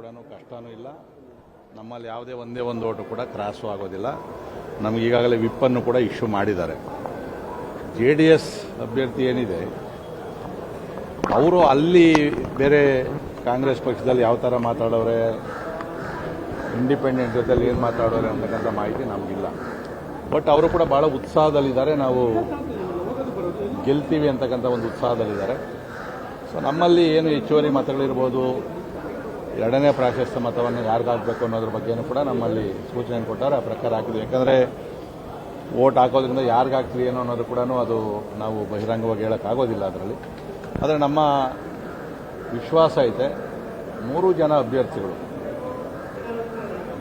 ಕೂಡ ಕಷ್ಟನೂ ಇಲ್ಲ. ನಮ್ಮಲ್ಲಿ ಯಾವುದೇ ಒಂದೇ ಒಂದು ಓಟು ಕೂಡ ಕ್ರಾಸು ಆಗೋದಿಲ್ಲ. ನಮಗೆ ಈಗಾಗಲೇ ವಿಪ್ಪನ್ನು ಕೂಡ ಇಶ್ಯೂ ಮಾಡಿದ್ದಾರೆ. JDS ಅಭ್ಯರ್ಥಿ ಏನಿದೆ ಅವರು ಅಲ್ಲಿ ಬೇರೆ ಕಾಂಗ್ರೆಸ್ ಪಕ್ಷದಲ್ಲಿ ಯಾವ ಥರ ಮಾತಾಡೋರೆ, ಇಂಡಿಪೆಂಡೆಂಟ್ ಜೊತೆಲಿ ಏನು ಮಾತಾಡೋರೆ ಅಂತಕ್ಕಂಥ ಮಾಹಿತಿ ನಮಗಿಲ್ಲ. ಬಟ್ ಅವರು ಕೂಡ ಭಾಳ ಉತ್ಸಾಹದಲ್ಲಿದ್ದಾರೆ, ನಾವು ಗೆಲ್ತೀವಿ ಅಂತಕ್ಕಂಥ ಒಂದು ಉತ್ಸಾಹದಲ್ಲಿದ್ದಾರೆ. ಸೊ ನಮ್ಮಲ್ಲಿ ಏನು ಹೆಚ್ಚುವರಿ ಮತಗಳಿರ್ಬೋದು, ಎರಡನೇ ಪ್ರಾಶಸ್ತ್ಯ ಮತವನ್ನು ಯಾರಿಗಾಗಬೇಕು ಅನ್ನೋದ್ರ ಬಗ್ಗೆನೂ ಕೂಡ ನಮ್ಮಲ್ಲಿ ಸೂಚನೆ ಕೊಟ್ಟವ್ರೆ, ಆ ಪ್ರಕಾರ ಹಾಕಿದ್ವಿ. ಯಾಕಂದರೆ ವೋಟ್ ಹಾಕೋದ್ರಿಂದ ಯಾರಿಗಾಗ್ತೀವಿ ಏನೋ ಅನ್ನೋದು ಕೂಡ ಅದು ನಾವು ಬಹಿರಂಗವಾಗಿ ಹೇಳೋಕ್ಕಾಗೋದಿಲ್ಲ ಅದರಲ್ಲಿ. ಆದರೆ ನಮ್ಮ ವಿಶ್ವಾಸ ಐತೆ, 3 ಜನ ಅಭ್ಯರ್ಥಿಗಳು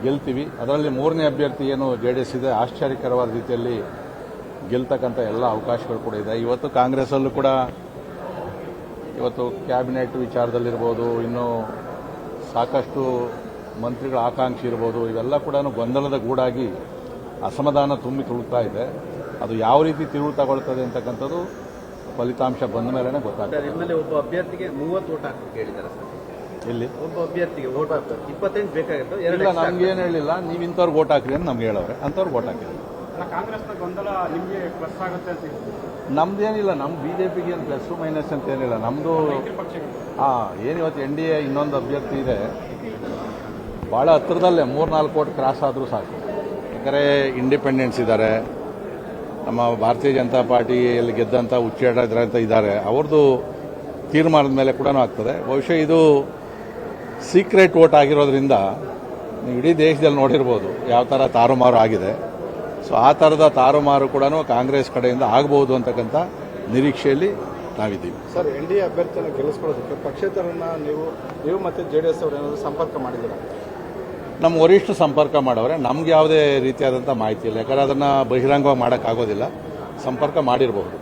ಗೆಲ್ತೀವಿ. ಅದರಲ್ಲಿ 3ನೇ ಅಭ್ಯರ್ಥಿ ಏನು JDS ಇದೆ, ಆಶ್ಚರ್ಯಕರವಾದ ರೀತಿಯಲ್ಲಿ ಗೆಲ್ತಕ್ಕಂಥ ಎಲ್ಲ ಅವಕಾಶಗಳು ಕೂಡ ಇದೆ. ಇವತ್ತು ಕಾಂಗ್ರೆಸ್ಸಲ್ಲೂ ಕೂಡ ಇವತ್ತು ಕ್ಯಾಬಿನೆಟ್ ವಿಚಾರದಲ್ಲಿರ್ಬೋದು, ಇನ್ನೂ ಸಾಕಷ್ಟು ಮಂತ್ರಿಗಳ ಆಕಾಂಕ್ಷಿ ಇರ್ಬೋದು, ಇವೆಲ್ಲ ಕೂಡ ಗೊಂದಲದ ಗೂಡಾಗಿ ಅಸಮಾಧಾನ ತುಂಬಿ ತುಳುಕ್ತಾ ಇದೆ. ಅದು ಯಾವ ರೀತಿ ತಿರುವು ತಗೊಳ್ತದೆ ಅಂತಕ್ಕಂಥದ್ದು ಫಲಿತಾಂಶ ಬಂದ ಮೇಲೆ ಗೊತ್ತಾಗ್ತದೆ. ನಿಮ್ಮಲ್ಲಿ ಒಬ್ಬ ಅಭ್ಯರ್ಥಿಗೆ 30 ಓಟ್ ಹಾಕಿ ಹೇಳಿದ್ದಾರೆ ಸರ್. ಇಲ್ಲಿ ಒಬ್ಬ ಅಭ್ಯರ್ಥಿಗೆ ಓಟ್ ಹಾಕ್ತಾರೆ 28 ಬೇಕಾಗಿತ್ತು. ಇಲ್ಲ, ನಮ್ಗೇನು ಹೇಳಿಲ್ಲ, ನೀವು ಇಂಥವ್ರಿಗೆ ಓಟ್ ಹಾಕ್ರಿ ಅಂತ ನಮ್ಗೆ ಹೇಳೋರೆ, ಅಂಥವ್ರಿಗೆ ಓಟ್ ಹಾಕಿರಿ. ಕಾಂಗ್ರೆಸ್ನ ಗೊಂದಲ ನಿಮಗೆ ಪ್ಲಸ್ ಆಗುತ್ತೆ ಅಂತ ನಮ್ದೇನಿಲ್ಲ, ನಮ್ಮ BJPಗೆ ಏನು ಪ್ಲಸ್ ಮೈನಸ್ ಅಂತ ಏನಿಲ್ಲ. ನಮ್ಮದು ಏನಿವತ್ತು NDA ಇನ್ನೊಂದು ಅಭ್ಯರ್ಥಿ ಇದೆ, ಭಾಳ ಹತ್ತಿರದಲ್ಲೇ 3-4 ಓಟ್ ಕ್ರಾಸ್ ಆದರೂ ಸಾಕು. ಯಾಕಂದರೆ ಇಂಡಿಪೆಂಡೆನ್ಸ್ ಇದ್ದಾರೆ, ನಮ್ಮ ಭಾರತೀಯ ಜನತಾ ಪಾರ್ಟಿಯಲ್ಲಿ ಗೆದ್ದಂಥ ಹುಚ್ಚೇಟ ಇದ್ದಾರೆ, ಅವ್ರದ್ದು ತೀರ್ಮಾನದ ಮೇಲೆ ಕೂಡ ಆಗ್ತದೆ. ಬಹುಶಃ ಇದು ಸೀಕ್ರೆಟ್ ವೋಟ್ ಆಗಿರೋದ್ರಿಂದ ನೀವು ಇಡೀ ದೇಶದಲ್ಲಿ ನೋಡಿರ್ಬೋದು ಯಾವ ಥರ ತಾರುಮಾರು ಆಗಿದೆ. ಸೊ ಆ ಥರದ ತಾರುಮಾರು ಕೂಡ ಕಾಂಗ್ರೆಸ್ ಕಡೆಯಿಂದ ಆಗಬಹುದು ಅಂತಕ್ಕಂಥ ನಿರೀಕ್ಷೆಯಲ್ಲಿ ನಾವಿದ್ದೀವಿ. ಸರ್, NDA ಅಭ್ಯರ್ಥಿಯನ್ನು ಗೆಲ್ಲಿಸ್ಕೊಳ್ಳೋದಕ್ಕೆ ಪಕ್ಷೇತರನ್ನ ನೀವು ಮತ್ತೆ JDS ಅವರು ಏನಾದರೂ ಸಂಪರ್ಕ ಮಾಡಿದ್ದೀರಾ? ನಮ್ಮ ವರಿಷ್ಠ ಸಂಪರ್ಕ ಮಾಡವ್ರೆ, ನಮ್ಗೆ ಯಾವುದೇ ರೀತಿಯಾದಂಥ ಮಾಹಿತಿ ಇಲ್ಲ. ಯಾಕಂದರೆ ಅದನ್ನು ಬಹಿರಂಗವಾಗಿ ಮಾಡೋಕ್ಕಾಗೋದಿಲ್ಲ. ಸಂಪರ್ಕ ಮಾಡಿರಬಹುದು.